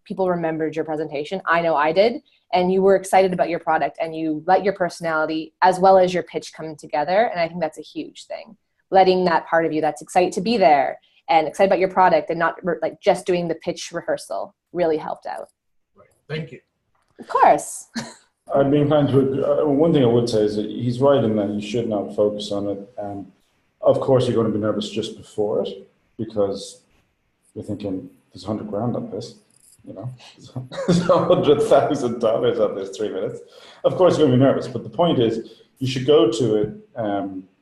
people remembered your presentation. I know I did. And you were excited about your product and you let your personality as well as your pitch come together. And I think that's a huge thing. Letting that part of you that's excited to be there and excited about your product and not like just doing the pitch rehearsal really helped out. Right. Thank you. Of course. I'd be inclined to, one thing I would say is that he's right in that you should not focus on it. And of course you're going to be nervous just before it because you're thinking there's 100 grand on this. You know, there's $100,000 on this 3 minutes. Of course, you're going to be nervous, but the point is, you should go to it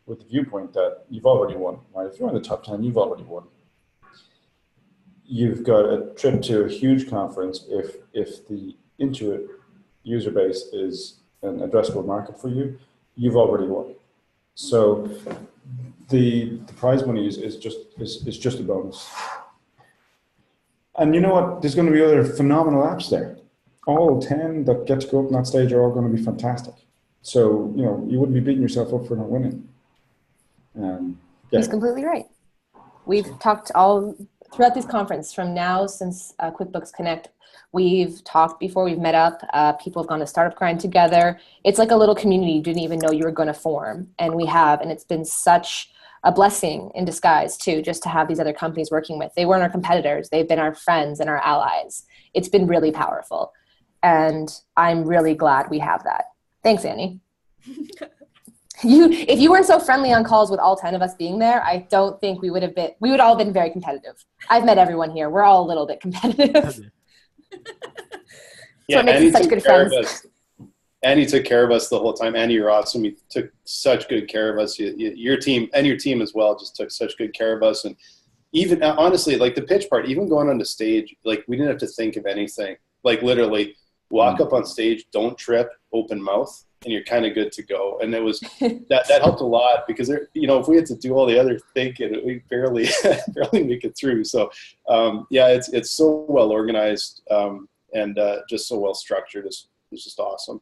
with the viewpoint that you've already won. Right? If you're in the top 10, you've already won. You've got a trip to a huge conference. If the Intuit user base is an addressable market for you, you've already won. So the prize money is just a bonus. And you know what? There's going to be other phenomenal apps there. All 10 that get to go up on that stage are all going to be fantastic. So, you know, you wouldn't be beating yourself up for not winning. Yeah. He's completely right. We've talked all throughout this conference from now since QuickBooks Connect. We've talked before, we've met up, people have gone to Startup Grind together. It's like a little community you didn't even know you were going to form. And we have, and it's been such a blessing in disguise too, just to have these other companies working with. They weren't our competitors. They've been our friends and our allies. It's been really powerful. And I'm really glad we have that. Thanks, Annie. If you weren't so friendly on calls with all 10 of us being there, I don't think we would all been very competitive. I've met everyone here. We're all a little bit competitive. Yeah, so it makes us such good friends. Annie took care of us the whole time. Annie, you're awesome. You took such good care of us. Your team and your team as well just took such good care of us. And even honestly, like the pitch part, even going on the stage, like we didn't have to think of anything. Like literally walk up on stage, don't trip, open mouth, and you're kind of good to go. And it was that helped a lot because there, you know, if we had to do all the other thinking, we barely make it through. So yeah, it's so well organized and just so well structured. It's just awesome.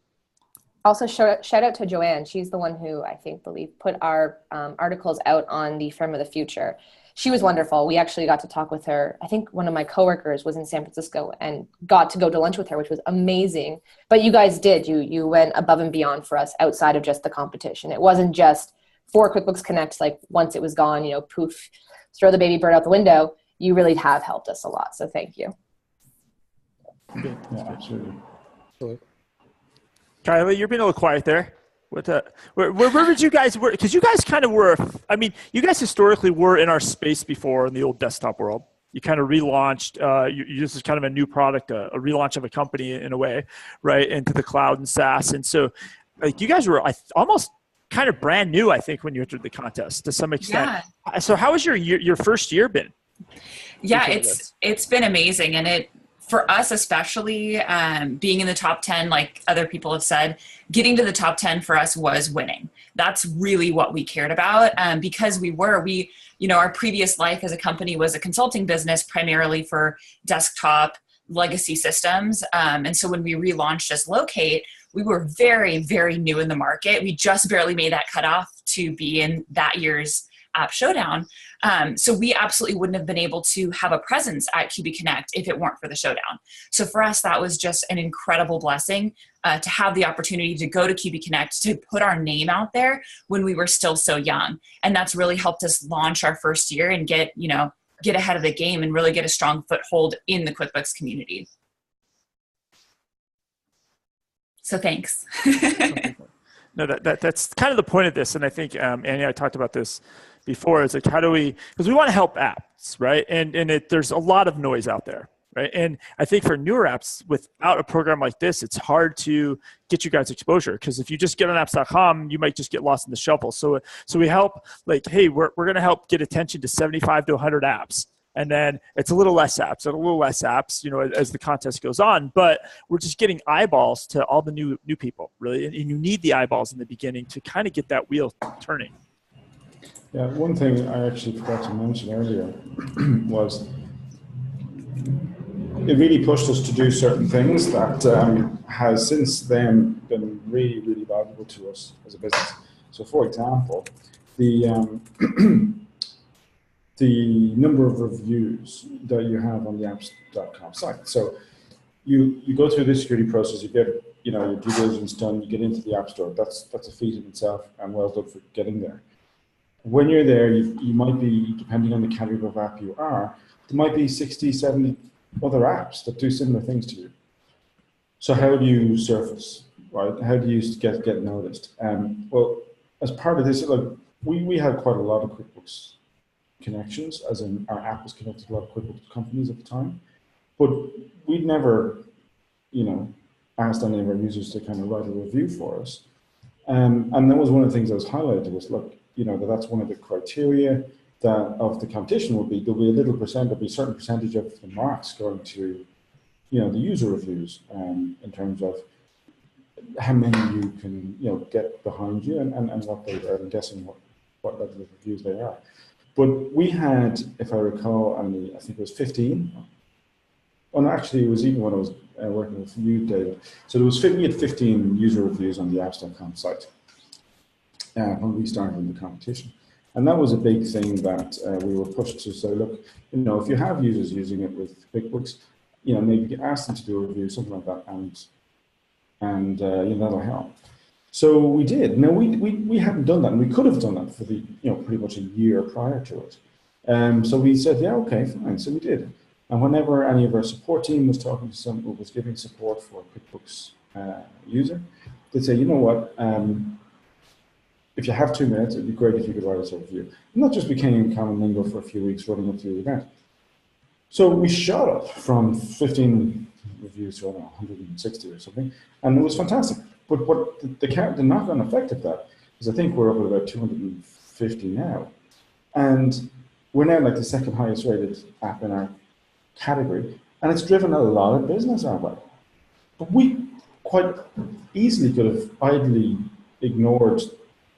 Also, shout out to Joanne. She's the one who I believe put our articles out on the Firm of the Future. She was wonderful. We actually got to talk with her. I think one of my coworkers was in San Francisco and got to go to lunch with her, which was amazing. But you guys did. You went above and beyond for us outside of just the competition. It wasn't just for QuickBooks Connect, like once it was gone, you know, poof, throw the baby bird out the window. You really have helped us a lot. So thank you. Yeah, absolutely. Kylie, you're being a little quiet there. Where did you guys work? Because you guys kind of were, I mean, you guys historically were in our space before in the old desktop world. You kind of relaunched, this is kind of a new product, a relaunch of a company in a way, right, into the cloud and SaaS. And so like you guys were almost kind of brand new, I think, when you entered the contest to some extent. Yeah. So how has your first year been? Yeah, it's been amazing. And for us especially, being in the top 10, like other people have said, getting to the top 10 for us was winning. That's really what we cared about because our previous life as a company was a consulting business primarily for desktop legacy systems. And so when we relaunched as Locate, we were very, very new in the market. We just barely made that cutoff to be in that year's App Showdown. So we absolutely wouldn't have been able to have a presence at QB Connect if it weren't for the Showdown. So for us, that was just an incredible blessing to have the opportunity to go to QB Connect, to put our name out there when we were still so young. And that's really helped us launch our first year and get ahead of the game and really get a strong foothold in the QuickBooks community. So thanks. No, that's kind of the point of this. And I think, Annie, I talked about this before, is like, how do we, because we want to help apps, right? And there's a lot of noise out there, right? And I think for newer apps, without a program like this, it's hard to get you guys exposure, because if you just get on apps.com, you might just get lost in the shuffle. So we help, like, hey, we're going to help get attention to 75 to 100 apps. And then it's a little less apps, as the contest goes on. But we're just getting eyeballs to all the new people, really. And you need the eyeballs in the beginning to kind of get that wheel turning. Yeah, one thing I actually forgot to mention earlier was it really pushed us to do certain things that has since then been really, really valuable to us as a business. So, for example, the the number of reviews that you have on the apps.com site. So you go through this security process, you get your due diligence done, you get into the App Store. That's a feat in itself, and well done for getting there. When you're there, you might be, depending on the category of app you are, there might be 60, 70 other apps that do similar things to you. So how do you surface, right? How do you get noticed? Well, as part of this, we had quite a lot of QuickBooks connections, as in our app was connected to a lot of QuickBooks companies at the time, but we'd never, asked any of our users to kind of write a review for us. And that was one of the things that was highlighted was, look, that's one of the criteria of the competition would be, there'll be a little percent, there'll be a certain percentage of the marks going to, the user reviews in terms of how many you can, get behind you and what they are. I'm guessing what level of reviews they are. But we had, if I recall, I think it was 15. Oh, no, actually, it was even when I was working with you, David. So we had 15 user reviews on the apps.com site when we started the competition. And that was a big thing that we were pushed to say, look, if you have users using it with QuickBooks, maybe ask them to do a review, something like that, and that'll help. So we did. Now we hadn't done that, and we could have done that for the pretty much a year prior to it. So we said, yeah, okay, fine. So we did. And whenever any of our support team was talking to someone who was giving support for a QuickBooks user, they'd say, you know what, if you have 2 minutes, it'd be great if you could write us a review. And that just became common lingo for a few weeks running up to the event. So we shot up from 15 reviews to, I don't know, 160 or something, and it was fantastic. But what the knock-on effect of that is I think we're up at about 250 now. And we're now like the second highest rated app in our category, and it's driven a lot of business our way. But we quite easily could have idly ignored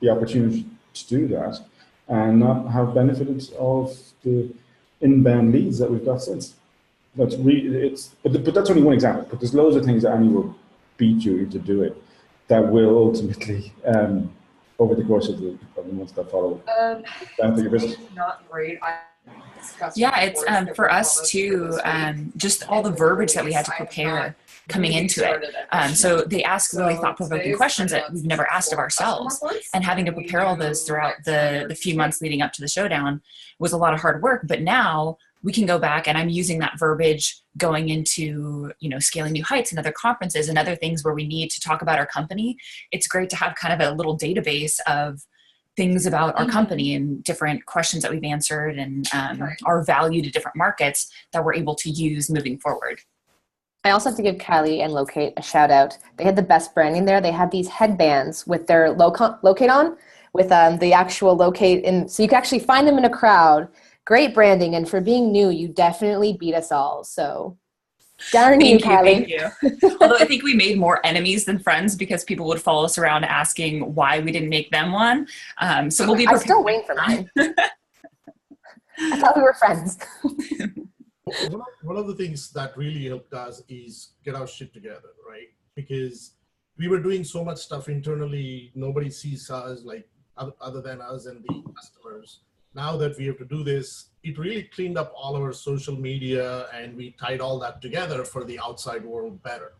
the opportunity to do that and not have benefited of the inbound leads that we've got since. But that's only one example. But there's loads of things that Annie will beat you into doing that will ultimately, over the course of the months that follow, benefit your business. Not great. Yeah, it's for us too, just all the verbiage that we had to prepare coming into it. So they ask really thought-provoking questions that we've never asked of ourselves, and having to prepare all those throughout the few months leading up to the showdown was a lot of hard work. But now we can go back, and I'm using that verbiage going into, scaling new heights and other conferences and other things where we need to talk about our company. It's great to have kind of a little database of things about our company and different questions that we've answered and our value to different markets that we're able to use moving forward. I also have to give Kylie and Locate a shout out. They had the best branding there. They had these headbands with their Locate on, with the actual Locate, and so you can actually find them in a crowd. Great branding, and for being new, you definitely beat us all. So, down to you, Kylie. Thank you. Although I think we made more enemies than friends because people would follow us around asking why we didn't make them one. So we'll be prepared. I'm still waiting for mine. I thought we were friends. One of the things that really helped us is get our shit together, right? Because we were doing so much stuff internally, nobody sees us like other than us and the customers. Now that we have to do this, it really cleaned up all our social media, and we tied all that together for the outside world better.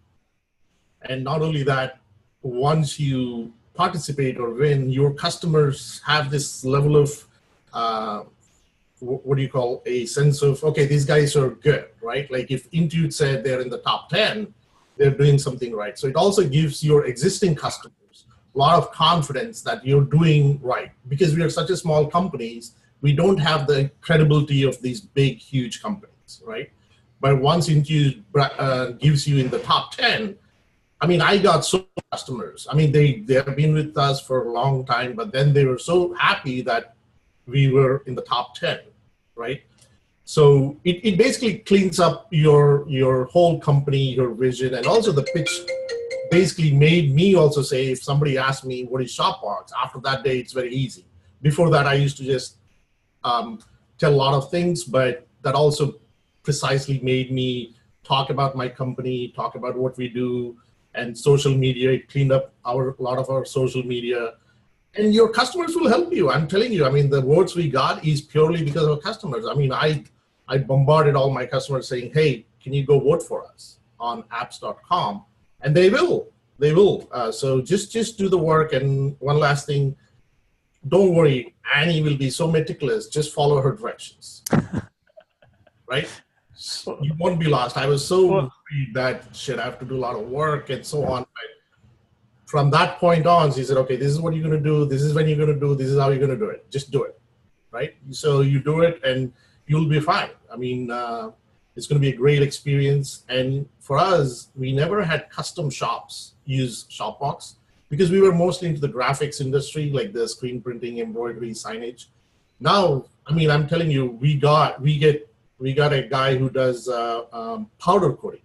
And not only that, once you participate or win, your customers have this level of what do you call, a sense of, okay, these guys are good, right? Like if Intuit said they're in the top 10, they're doing something right. So it also gives your existing customers a lot of confidence that you're doing right. Because we are such a small companies, we don't have the credibility of these big, huge companies, right? But once Intuit gives you in the top 10, I mean, I got so many customers. I mean, they have been with us for a long time, but then they were so happy that we were in the top 10, right? So it basically cleans up your whole company, your vision, and also the pitch basically made me also say, if somebody asked me what is Shopbox, after that day, it's very easy. Before that, I used to just tell a lot of things, but that also precisely made me talk about my company, talk about what we do, and social media. It cleaned up a lot of our social media. And your customers will help you. I'm telling you, I mean, the votes we got is purely because of customers. I mean, I bombarded all my customers saying, hey, can you go vote for us on apps.com? And they will. They will. So just do the work. And one last thing, don't worry. Annie will be so meticulous. Just follow her directions. Right? You won't be lost. I was so worried that shit, I have to do a lot of work and so on. From that point on, she said, okay, this is what you're going to do. This is when you're going to do. This is how you're going to do it. Just do it. Right? So you do it and you'll be fine. I mean, it's going to be a great experience. And for us, we never had custom shops use Shopbox because we were mostly into the graphics industry, like the screen printing, embroidery, signage. Now, I mean, I'm telling you, we got a guy who does powder coating.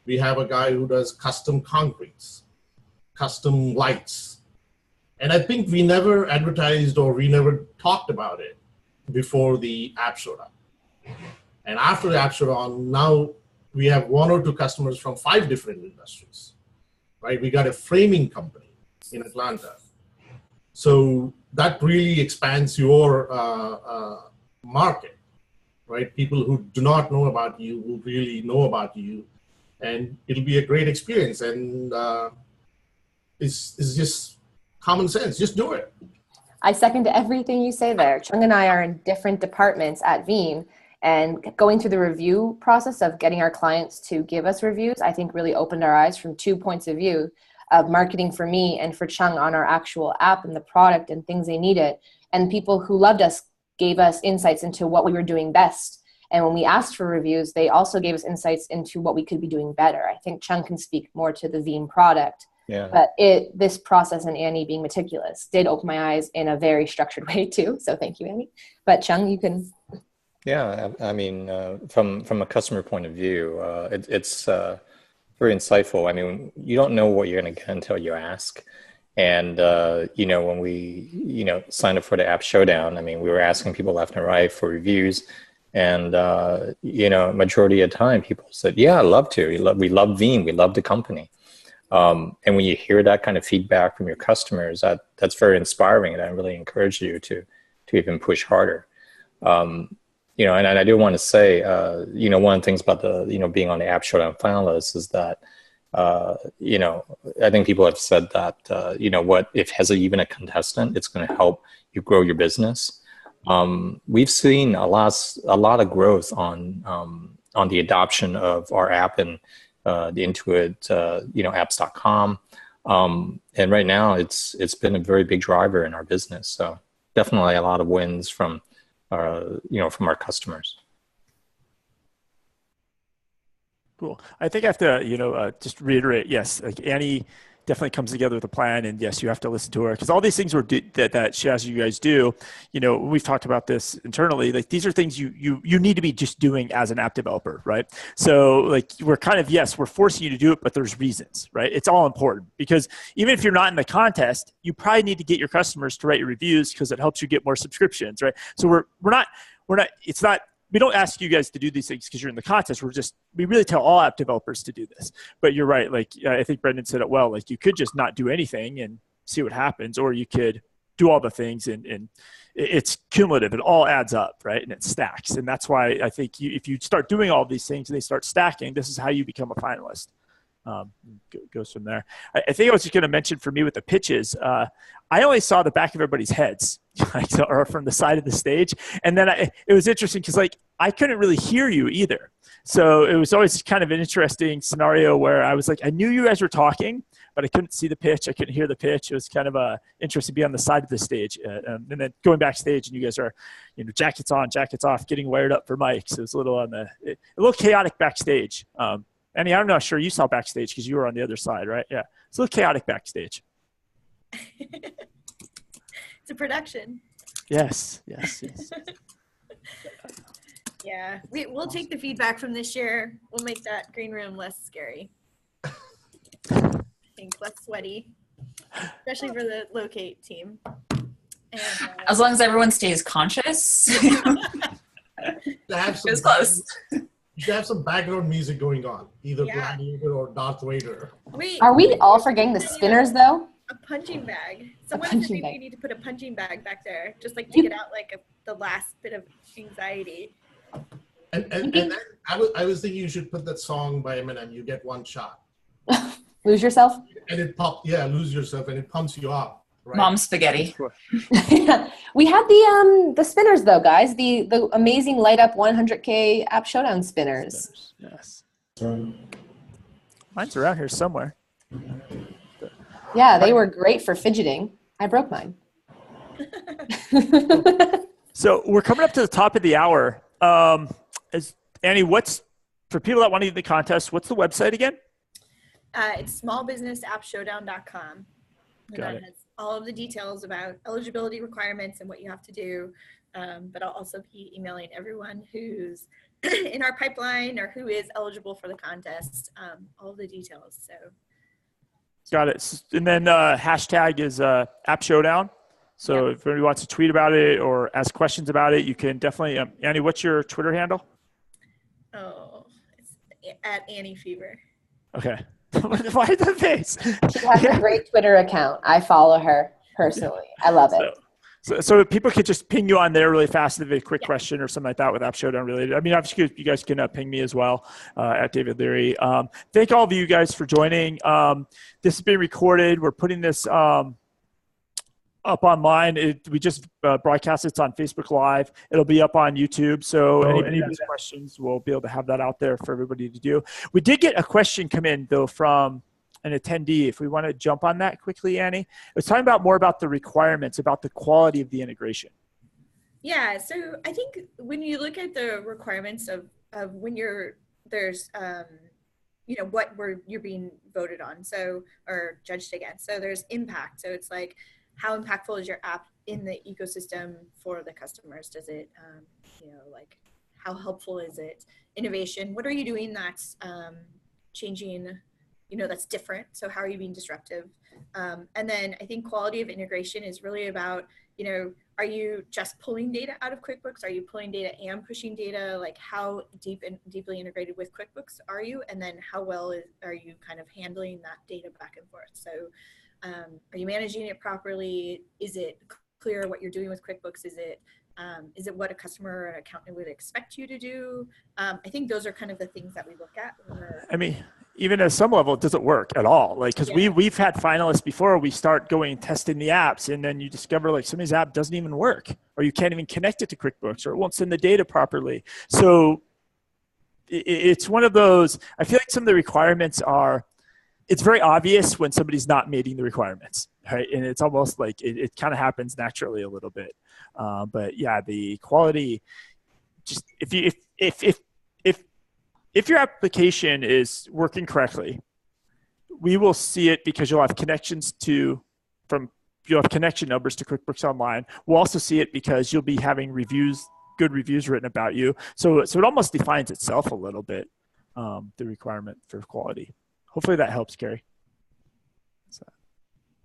We have a guy who does custom concretes, custom lights. And I think we never advertised or we never talked about it before the App Showdown. And after the App Showdown, now we have 1 or 2 customers from 5 different industries, right? We got a framing company in Atlanta. So that really expands your market, right? People who do not know about you will really know about you. And it'll be a great experience. And it's just common sense. Just do it. I second everything you say there. Chung and I are in different departments at Veeam, and going through the review process of getting our clients to give us reviews, I think really opened our eyes from 2 points of view of marketing for me and for Chung on our actual app and the product and things they needed. And people who loved us gave us insights into what we were doing best. And when we asked for reviews, they also gave us insights into what we could be doing better. I think Chung can speak more to the Veeam product. Yeah. But this process and Annie being meticulous did open my eyes in a very structured way too. So thank you, Annie. But Chung, you can. Yeah, I mean, from a customer point of view, it's very insightful. I mean, you don't know what you're going to get until you ask. And, when we, signed up for the App Showdown, I mean, we were asking people left and right for reviews. And, majority of the time people said, yeah, I'd love to. We love Veeam. We love the company. And when you hear that kind of feedback from your customers, that's very inspiring. And I really encourage you to even push harder. And I do want to say, one of the things about the, being on the App Showdown finalists is that, I think people have said that, what if as even a contestant, it's going to help you grow your business. We've seen a lot of growth on the adoption of our app and the Intuit, apps.com. And right now it's been a very big driver in our business. So definitely a lot of wins from our customers. Cool. I think I have to, just reiterate, yes, like Annie definitely comes together with a plan, and yes, you have to listen to her because all these things that she has you guys do, we've talked about this internally, like these are things you need to be just doing as an app developer, right? So like we're kind of, yes, we're forcing you to do it, but there's reasons, right? It's all important because even if you're not in the contest, you probably need to get your customers to write your reviews because it helps you get more subscriptions, right? So we don't ask you guys to do these things because you're in the contest. We really tell all app developers to do this. But you're right. Like, I think Brendan said it well. Like, you could just not do anything and see what happens, or you could do all the things and it's cumulative. It all adds up, right? And it stacks. And that's why I think if you start doing all these things and they start stacking, this is how you become a finalist. Goes from there. I think I was just going to mention for me with the pitches, I only saw the back of everybody's heads or from the side of the stage. And then it was interesting because I couldn't really hear you either. So it was always kind of an interesting scenario where I was like, I knew you guys were talking, but I couldn't see the pitch. I couldn't hear the pitch. It was kind of interesting to be on the side of the stage. And then going backstage and you guys are, jackets on, jackets off, getting wired up for mics. It was a little chaotic backstage. Annie, I'm not sure you saw backstage because you were on the other side, right? Yeah. It's a little chaotic backstage. It's a production. Yes. Yeah. We'll take the feedback from this year. We'll make that green room less scary. I think less sweaty, especially for the locate team. And, as long as everyone stays conscious. It was close. You should have some background music going on, either Gladiator or Darth Vader. Are we all forgetting the spinners though? A punching bag. Someone punching said maybe bag. you need to put a punching bag back there, just like to get out like the last bit of anxiety. And then I was thinking you should put that song by Eminem, "You Get One Shot." Lose yourself? And it lose yourself, and it pumps you up. Right? Mom spaghetti. We had the spinners though, guys. The amazing light up 100K app showdown spinners. Yes. Mine's around here somewhere. Yeah, they were great for fidgeting. I broke mine. So we're coming up to the top of the hour. Annie, for people that want to do the contest, what's the website again? It's smallbusinessappshowdown.com. And Got that it. has all of the details about eligibility requirements and what you have to do. But I'll also be emailing everyone who's in our pipeline or who is eligible for the contest, all the details. So. Got it. And then hashtag is App Showdown. So if anybody wants to tweet about it or ask questions about it, you can definitely. Annie, what's your Twitter handle? Oh, it's at Annie Fever. Okay. Why the face? She has a great Twitter account. I follow her personally. I love it. So people could just ping you on there really fast if they have a quick question or something like that with App Showdown related. I mean, obviously, you guys can ping me as well at David Leary. Thank all of you guys for joining. This is being recorded. We're putting this up online. We just broadcast it on Facebook Live. It'll be up on YouTube. So any of these questions, we'll be able to have that out there for everybody to do. We did get a question come in, though, from an attendee. If we want to jump on that quickly, Annie. It was talking about more about the requirements, about the quality of the integration. Yeah, so I think when you look at the requirements of when there's what you're being voted on, so or judged against. So there's impact. So it's like, how impactful is your app in the ecosystem for the customers? Does it, like how helpful is it? Innovation, what are you doing that's changing, that's different? So how are you being disruptive? And then I think quality of integration is really about, are you just pulling data out of QuickBooks? Are you pulling data and pushing data? Like how deeply integrated with QuickBooks are you? And then how well are you kind of handling that data back and forth? So are you managing it properly? Is it clear what you're doing with QuickBooks? Is it what a customer or an accountant would expect you to do? I think those are kind of the things that we look at. I mean, even at some level, it doesn't work at all. Like, because we've had finalists before, we start going and testing the apps, and then you discover like somebody's app doesn't even work, or you can't even connect it to QuickBooks, or it won't send the data properly. So it's one of those, I feel like some of the requirements are, it's very obvious when somebody's not meeting the requirements, right? And it's almost like it kind of happens naturally a little bit. But yeah, the quality, just if your application is working correctly, we will see it because you'll have connections you'll have connection numbers to QuickBooks Online. We'll also see it because you'll be having good reviews written about you. So it almost defines itself a little bit, the requirement for quality. Hopefully that helps, Carrie. So,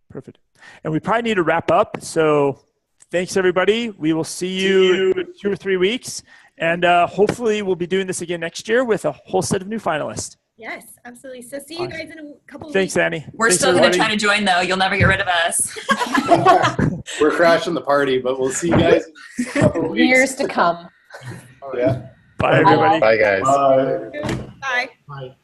perfect. And we probably need to wrap up. So thanks, everybody. We will see you in 2 or 3 weeks. And hopefully we'll be doing this again next year with a whole set of new finalists. Yes, absolutely. So see you guys in a couple of Thanks, weeks. Annie. We're still going to try to join, though. You'll never get rid of us. We're crashing the party, but we'll see you guys in a couple of weeks. Years to come. Yeah. Bye, everybody. Bye, guys. Bye. Bye. Bye.